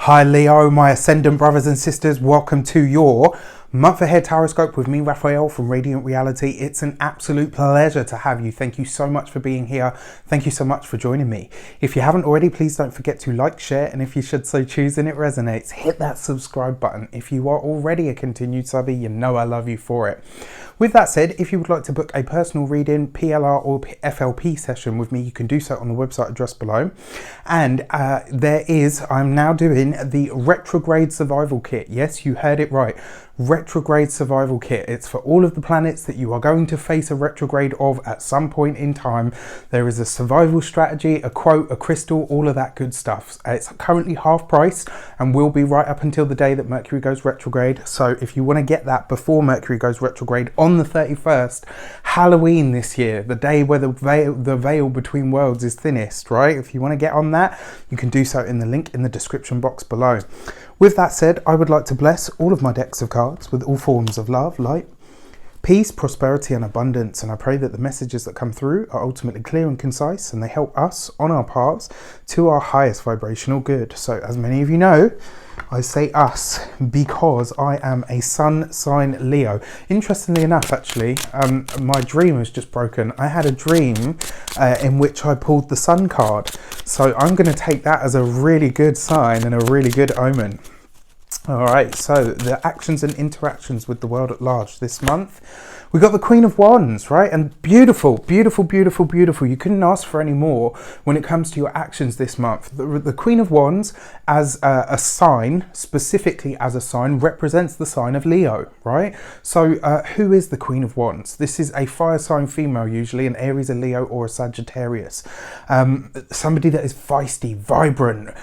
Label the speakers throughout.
Speaker 1: Hi Leo, my ascendant brothers and sisters, welcome to your month ahead horoscope with me, Raphael from Reydiant Reality. It's an absolute pleasure to have you. Thank you so much for being here. Thank you so much for joining me. If you haven't already, please don't forget to like, share, and if you should so choose and it resonates, hit that subscribe button. If you are already a continued subby, you know I love you for it. With that said, if you would like to book a personal reading, PLR or FLP session with me, you can do so on the website address below. And I'm now doing the retrograde survival kit. Yes, you heard it right. Retrograde survival kit. It's for all of the planets that you are going to face a retrograde of at some point in time. There is a survival strategy, a quote, a crystal, all of that good stuff. It's currently half price and will be right up until the day that Mercury goes retrograde. So if you want to get that before Mercury goes retrograde on the 31st, Halloween this year, the day where the veil between worlds is thinnest, right? If you want to get on that, you can do so in the link in the description box below. With that said, I would like to bless all of my decks of cards with all forms of love, light, peace, prosperity and abundance, and I pray that the messages that come through are ultimately clear and concise and they help us on our paths to our highest vibrational good. So as many of you know, I say us because I am a sun sign Leo. Interestingly enough, actually, my dream was just broken. I had a dream in which I pulled the sun card. So I'm going to take that as a really good sign and a really good omen. All right, so the actions and interactions with the world at large this month. We got the Queen of Wands, right? And beautiful, beautiful, beautiful, beautiful. You couldn't ask for any more when it comes to your actions this month. The Queen of Wands as a sign, specifically as a sign, represents the sign of Leo, right? So who is the Queen of Wands? This is a fire sign female, usually an Aries, a Leo, or a Sagittarius. Somebody that is feisty, vibrant,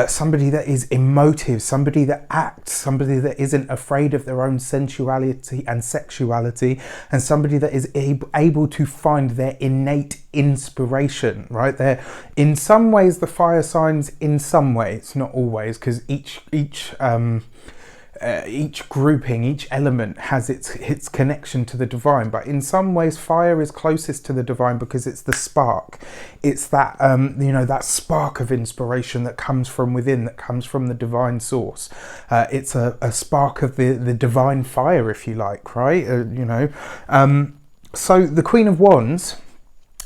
Speaker 1: somebody that is emotive, somebody that acts, somebody that isn't afraid of their own sensuality and sexuality, and somebody that is able to find their innate inspiration, right? They're in some ways the fire signs, in some ways, not always, because each grouping, each element has its connection to the divine, but in some ways fire is closest to the divine because it's the spark. It's that that spark of inspiration that comes from within, that comes from the divine source. It's a spark of the divine fire, if you like, right? So the Queen of Wands,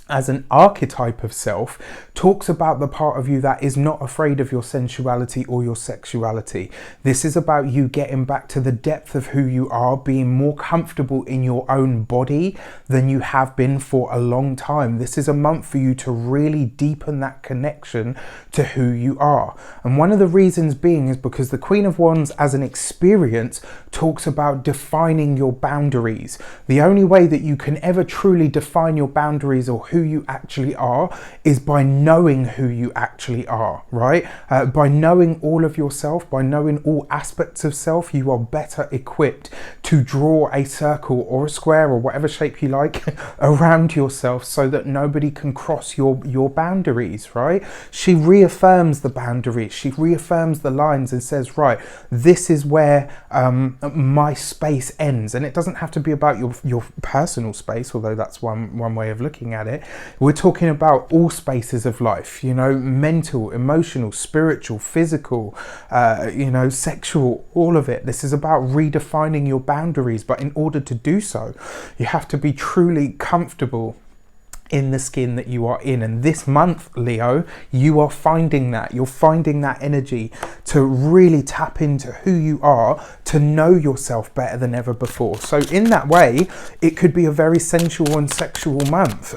Speaker 1: as an archetype of self, talks about the part of you that is not afraid of your sensuality or your sexuality. This is about you getting back to the depth of who you are, being more comfortable in your own body than you have been for a long time. This is a month for you to really deepen that connection to who you are. And one of the reasons being is because the Queen of Wands as an experience talks about defining your boundaries. The only way that you can ever truly define your boundaries or who you actually are is by knowing who you actually are, right? By knowing all of yourself, by knowing all aspects of self, you are better equipped to draw a circle or a square or whatever shape you like around yourself so that nobody can cross your boundaries, right? She reaffirms the boundaries, she reaffirms the lines and says, right, this is where my space ends. And it doesn't have to be about your personal space, although that's one way of looking at it. We're talking about all spaces of life, mental, emotional, spiritual, physical, sexual, all of it. This is about redefining your boundaries, but in order to do so, you have to be truly comfortable in the skin that you are in. And this month, Leo, you are finding that. You're finding that energy to really tap into who you are, to know yourself better than ever before. So in that way, it could be a very sensual and sexual month.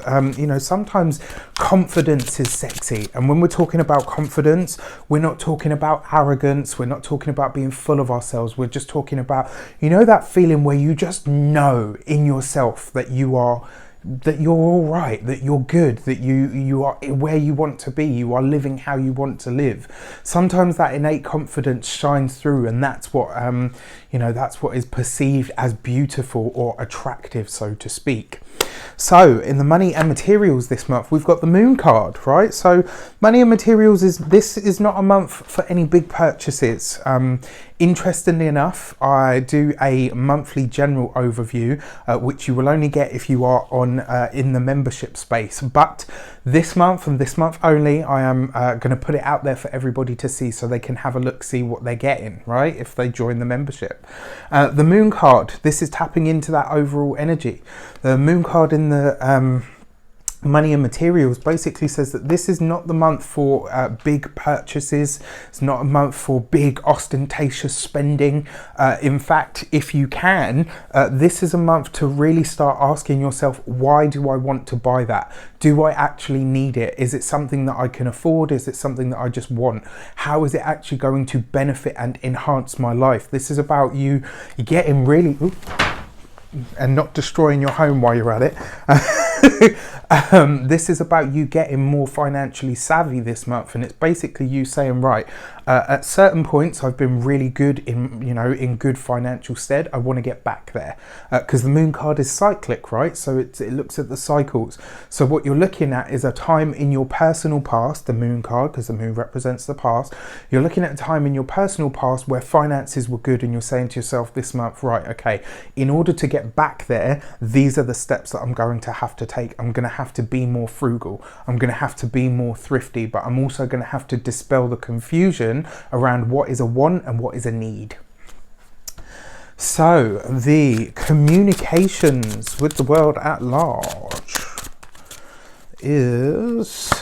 Speaker 1: Sometimes confidence is sexy. And when we're talking about confidence, we're not talking about arrogance. We're not talking about being full of ourselves. We're just talking about, that feeling where you just know in yourself that you're all right, that you're good, that you are where you want to be, you are living how you want to live. Sometimes that innate confidence shines through, and that's what that's what is perceived as beautiful or attractive, so to speak. So in the money and materials this month, we've got the moon card, right? So money and materials this is not a month for any big purchases. Interestingly enough, I do a monthly general overview, which you will only get if you are on in the membership space. But this month and this month only, I am going to put it out there for everybody to see, so they can have a look, see what they're getting, right? If they join the membership. The moon card, this is tapping into that overall energy. The moon card in the money and materials basically says that this is not the month for big purchases. It's not a month for big ostentatious spending. In fact, if you can, this is a month to really start asking yourself, why do I want to buy that? Do I actually need it? Is it something that I can afford? Is it something that I just want? How is it actually going to benefit and enhance my life? This is about you getting really and not destroying your home while you're at it. This is about you getting more financially savvy this month, and it's basically you saying, right, at certain points I've been really good in good financial stead. I want to get back there, because the moon card is cyclic, right? So it looks at the cycles. So what you're looking at is a time in your personal past, the moon card, because the moon represents the past. You're looking at a time in your personal past where finances were good, and you're saying to yourself this month, right, okay, in order to get back there, these are the steps that I'm going to have to take. I'm going to have to be more frugal. I'm going to have to be more thrifty, but I'm also going to have to dispel the confusion around what is a want and what is a need. So the communications with the world at large is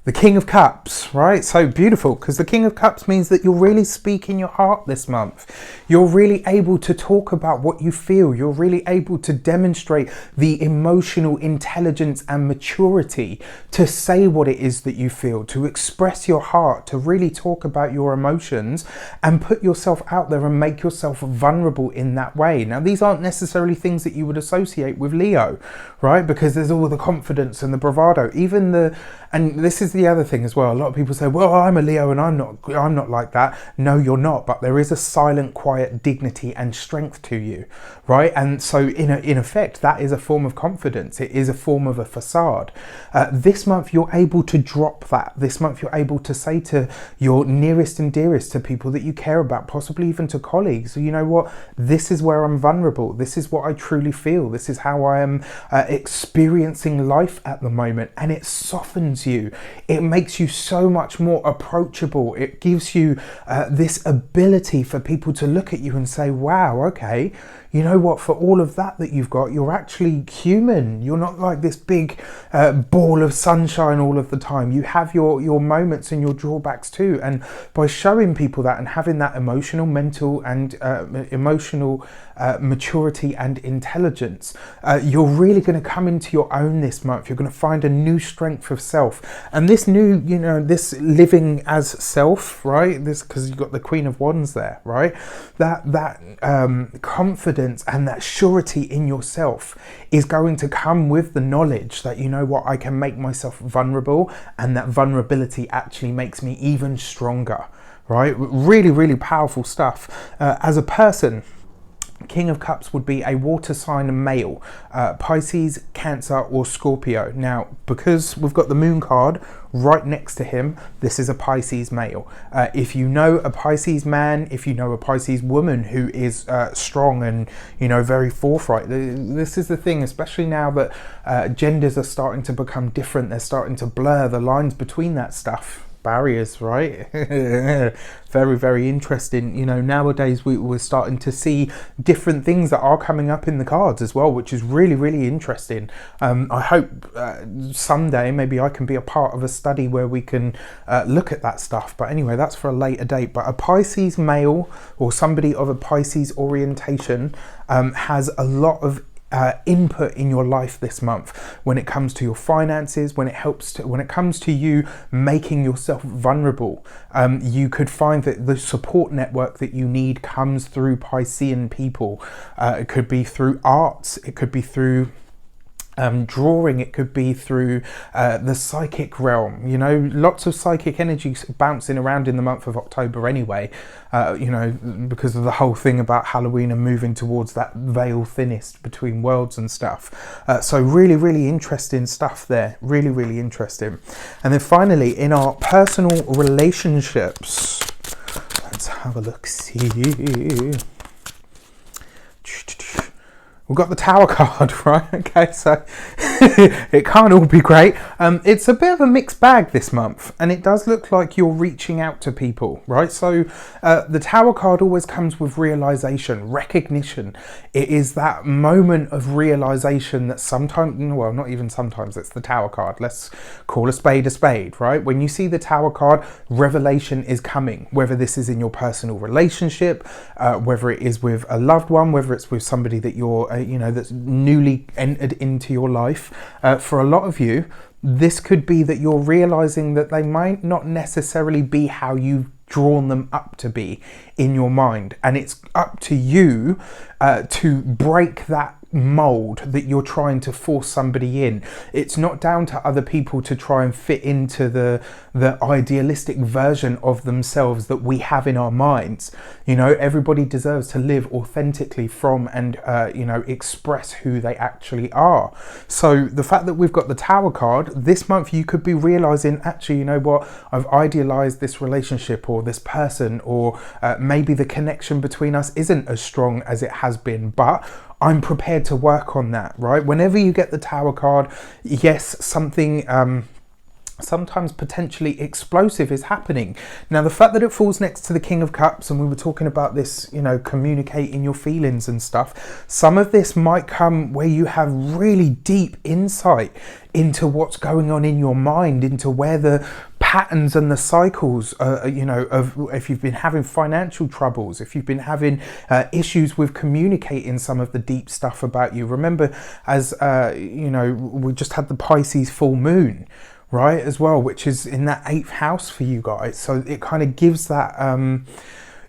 Speaker 1: the King of Cups, right? So beautiful, because the King of Cups means that you're really speaking your heart this month. You're really able to talk about what you feel. You're really able to demonstrate the emotional intelligence and maturity to say what it is that you feel, to express your heart, to really talk about your emotions and put yourself out there and make yourself vulnerable in that way. Now, these aren't necessarily things that you would associate with Leo, right? Because there's all the confidence and the bravado, and this is the other thing as well. A lot of people say, well, I'm a Leo and I'm not like that. No, you're not, but there is a silent, quiet dignity and strength to you, right? And so in effect, that is a form of confidence. It is a form of a facade. This month, you're able to drop that. This month, you're able to say to your nearest and dearest, to people that you care about, possibly even to colleagues, you know what, this is where I'm vulnerable. This is what I truly feel. This is how I am experiencing life at the moment. And it softens you. It makes you so much more approachable. It gives you this ability for people to look at you and say, wow, okay, you know what, for all of that you've got, you're actually human. You're not like this big ball of sunshine all of the time. You have your moments and your drawbacks too. And by showing people that and having that emotional, mental and emotional maturity and intelligence, you're really going to come into your own this month. You're going to find a new strength of self. And this new, this living as self, right? This, because you've got the Queen of Wands there, right? That confidence and that surety in yourself is going to come with the knowledge that, you know what, I can make myself vulnerable, and that vulnerability actually makes me even stronger, right? Really, really powerful stuff. As a person, King of Cups would be a water sign male, Pisces, Cancer or Scorpio. Now, because we've got the moon card right next to him, this is a Pisces male. If you know a Pisces man, if you know a Pisces woman who is strong and, very forthright, this is the thing, especially now that genders are starting to become different, they're starting to blur the lines between that stuff. Barriers, right? Very, very interesting. Nowadays we're starting to see different things that are coming up in the cards as well, which is really, really interesting. I hope someday maybe I can be a part of a study where we can look at that stuff. But anyway, that's for a later date. But a Pisces male or somebody of a Pisces orientation has a lot of input in your life this month when it comes to your finances, when it comes to you making yourself vulnerable. You could find that the support network that you need comes through Piscean people. It could be through arts, it could be through drawing. It could be through the psychic realm, you know, lots of psychic energy bouncing around in the month of October anyway, you know, because of the whole thing about Halloween and moving towards that veil thinnest between worlds and stuff. So really, really interesting stuff there. Really, really interesting. And then finally, in our personal relationships, let's have a look, see. We've got the Tower card, right? Okay, so it can't all be great. It's a bit of a mixed bag this month, and it does look like you're reaching out to people, right? So the Tower card always comes with realization, recognition. It is that moment of realization that sometimes, well, not even sometimes, it's the Tower card. Let's call a spade, right? When you see the Tower card, revelation is coming, whether this is in your personal relationship, whether it is with a loved one, whether it's with somebody that you're you know, that's newly entered into your life. For a lot of you, this could be that you're realizing that they might not necessarily be how you've drawn them up to be in your mind, and it's up to you to break that mold that you're trying to force somebody in. It's not down to other people to try and fit into the idealistic version of themselves that we have in our minds. You know, everybody deserves to live authentically from and you know, express who they actually are. So the fact that we've got the Tower card this month, you could be realizing, actually, you know what, I've idealized this relationship or this person, or maybe the connection between us isn't as strong as it has been, but I'm prepared to work on that, right? Whenever you get the Tower card, yes, something sometimes potentially explosive is happening. Now, the fact that it falls next to the King of Cups, and we were talking about this, you know, communicating your feelings and stuff, some of this might come where you have really deep insight into what's going on in your mind, into where the patterns and the cycles, you know, of if you've been having financial troubles, if you've been having issues with communicating some of the deep stuff about you. Remember, as you know, we just had the Pisces full moon, right, as well, which is in that 8th house for you guys. So it kind of gives that,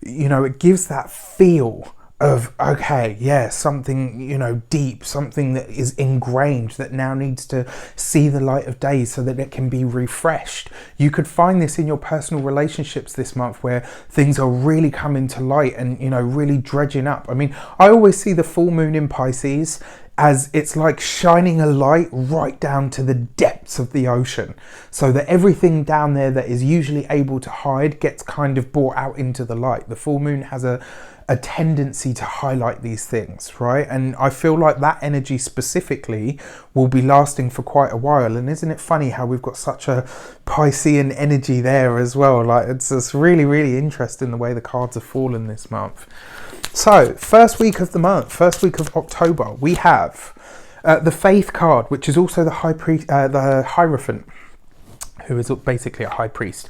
Speaker 1: you know, it gives that feel of, okay, yeah, something, you know, deep, something that is ingrained that now needs to see the light of day so that it can be refreshed. You could find this in your personal relationships this month, where things are really coming to light and, you know, really dredging up. I mean, I always see the full moon in Pisces as it's like shining a light right down to the depths of the ocean, so that everything down there that is usually able to hide gets kind of brought out into the light. The full moon has a tendency to highlight these things, right? And I feel like that energy specifically will be lasting for quite a while. And isn't it funny how we've got such a Piscean energy there as well? Like, it's really, really interesting the way the cards have fallen this month. So, first week of the month, first week of October, we have the Faith card, which is also the Hierophant, who is basically a high priest.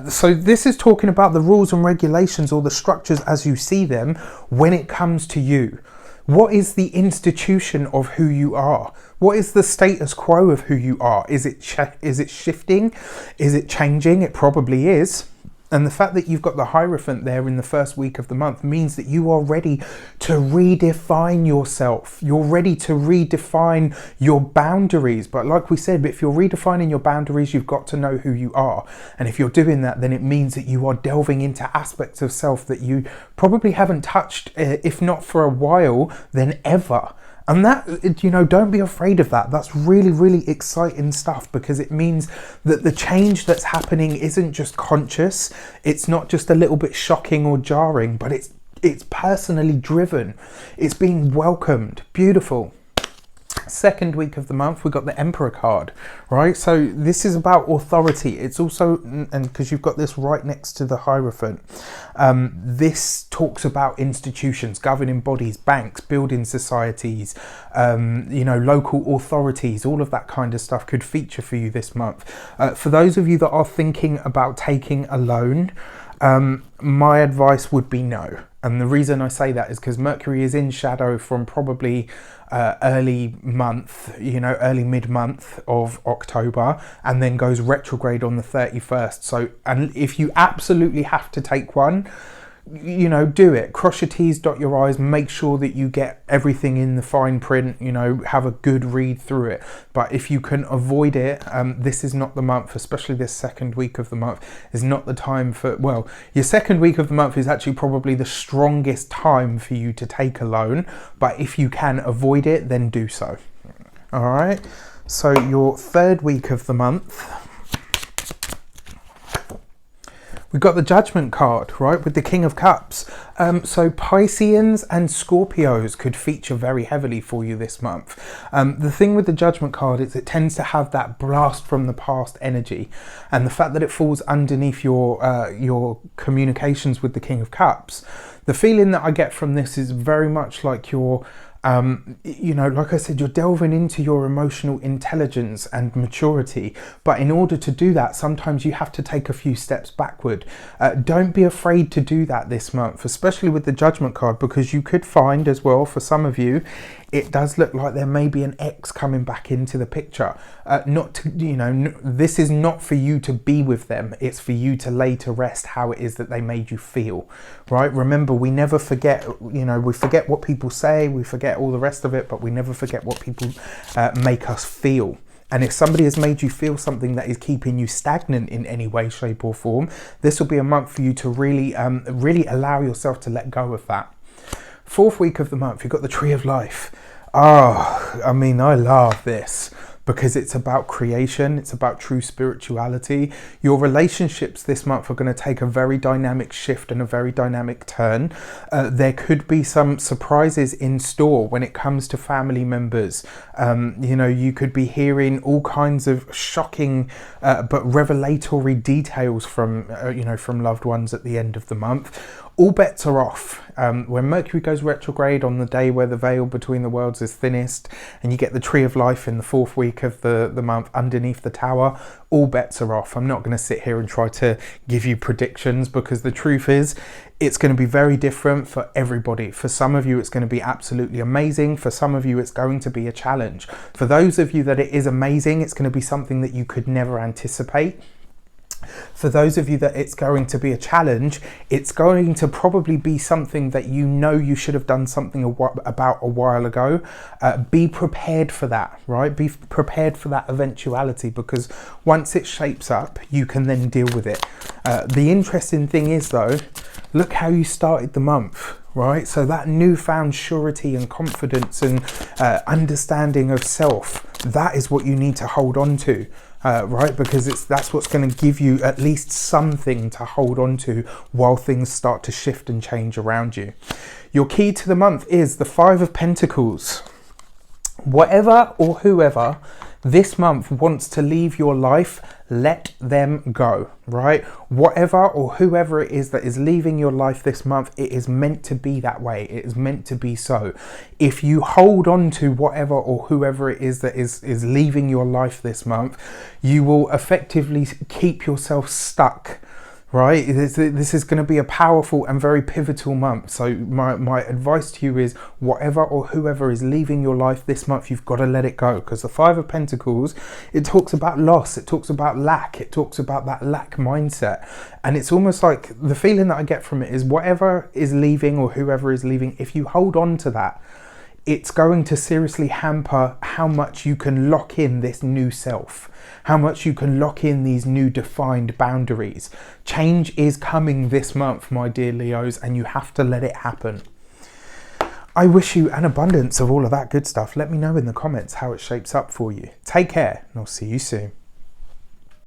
Speaker 1: So this is talking about the rules and regulations, or the structures as you see them when it comes to you. What is the institution of who you are? What is the status quo of who you are? Is it shifting? Is it changing? It probably is. And the fact that you've got the Hierophant there in the first week of the month means that you are ready to redefine yourself. You're ready to redefine your boundaries. But like we said, if you're redefining your boundaries, you've got to know who you are. And if you're doing that, then it means that you are delving into aspects of self that you probably haven't touched, if not for a while, then ever. And that, you know, don't be afraid of that. That's really, really exciting stuff, because it means that the change that's happening isn't just conscious. It's not just a little bit shocking or jarring, but it's personally driven. It's being welcomed. Beautiful. Second week of the month, we got the Emperor card, right? So this is about authority. It's also, and because you've got this right next to the Hierophant, this talks about institutions, governing bodies, banks, building societies, you know, local authorities. All of that kind of stuff could feature for you this month. For those of you that are thinking about taking a loan, my advice would be no. And the reason I say that is because Mercury is in shadow from probably early month, you know, early mid-month of October, and then goes retrograde on the 31st. So, and if you absolutely have to take one, you know, do it. Cross your T's, dot your I's, make sure that you get everything in the fine print, you know, have a good read through it. But if you can avoid it, this is not the month, especially this second week of the month, is not the time for, well, your second week of the month is actually probably the strongest time for you to take a loan. But if you can avoid it, then do so. All right. So your third week of the month, we've got the Judgment card, right, with the King of Cups. So Pisceans and Scorpios could feature very heavily for you this month. The thing with the Judgment card is it tends to have that blast from the past energy. And the fact that it falls underneath your communications with the King of Cups, the feeling that I get from this is very much like you're, you know, like I said, you're delving into your emotional intelligence and maturity. But in order to do that, sometimes you have to take a few steps backward. Don't be afraid to do that this month, especially with the Judgment card, because you could find as well, for some of you, it does look like there may be an ex coming back into the picture. Not to, you know, this is not for you to be with them. It's for you to lay to rest how it is that they made you feel, right? Remember, we never forget, you know, we forget what people say, we forget all the rest of it, but we never forget what people make us feel. And if somebody has made you feel something that is keeping you stagnant in any way, shape or form, this will be a month for you to really, really allow yourself to let go of that. Fourth week of the month, you've got the Tree of Life. Oh, I mean, I love this because it's about creation. It's about true spirituality. Your relationships this month are going to take a very dynamic shift and a very dynamic turn. There could be some surprises in store when it comes to family members. You know, you could be hearing all kinds of shocking but revelatory details from, you know, from loved ones at the end of the month. All bets are off. When Mercury goes retrograde on the day where the veil between the worlds is thinnest, and you get the Tree of Life in the fourth week of the month underneath the tower, all bets are off. I'm not going to sit here and try to give you predictions, because the truth is it's going to be very different for everybody. For some of you, it's going to be absolutely amazing. For some of you, it's going to be a challenge. For those of you that it is amazing, it's going to be something that you could never anticipate. For those of you that it's going to be a challenge, it's going to probably be something that you know you should have done something about a while ago. Be prepared for that, right? Be prepared for that eventuality, because once it shapes up, you can then deal with it. The interesting thing is though, look how you started the month. Right, so that newfound surety and confidence and understanding of self, that is what you need to hold on to, right? Because that's what's going to give you at least something to hold on to while things start to shift and change around you. Your key to the month is the Five of Pentacles. Whatever or whoever this month wants to leave your life, let them go, right? Whatever or whoever it is that is leaving your life this month, it is meant to be that way. It is meant to be so. If you hold on to whatever or whoever it is that is leaving your life this month, you will effectively keep yourself stuck. Right, this is going to be a powerful and very pivotal month. So my advice to you is, whatever or whoever is leaving your life this month, you've got to let it go. Because the Five of Pentacles, it talks about loss, it talks about lack, it talks about that lack mindset. And it's almost like the feeling that I get from it is, whatever is leaving or whoever is leaving, if you hold on to that, it's going to seriously hamper how much you can lock in this new self, how much you can lock in these new defined boundaries. Change is coming this month, my dear Leos, and you have to let it happen. I wish you an abundance of all of that good stuff. Let me know in the comments how it shapes up for you. Take care, and I'll see you soon.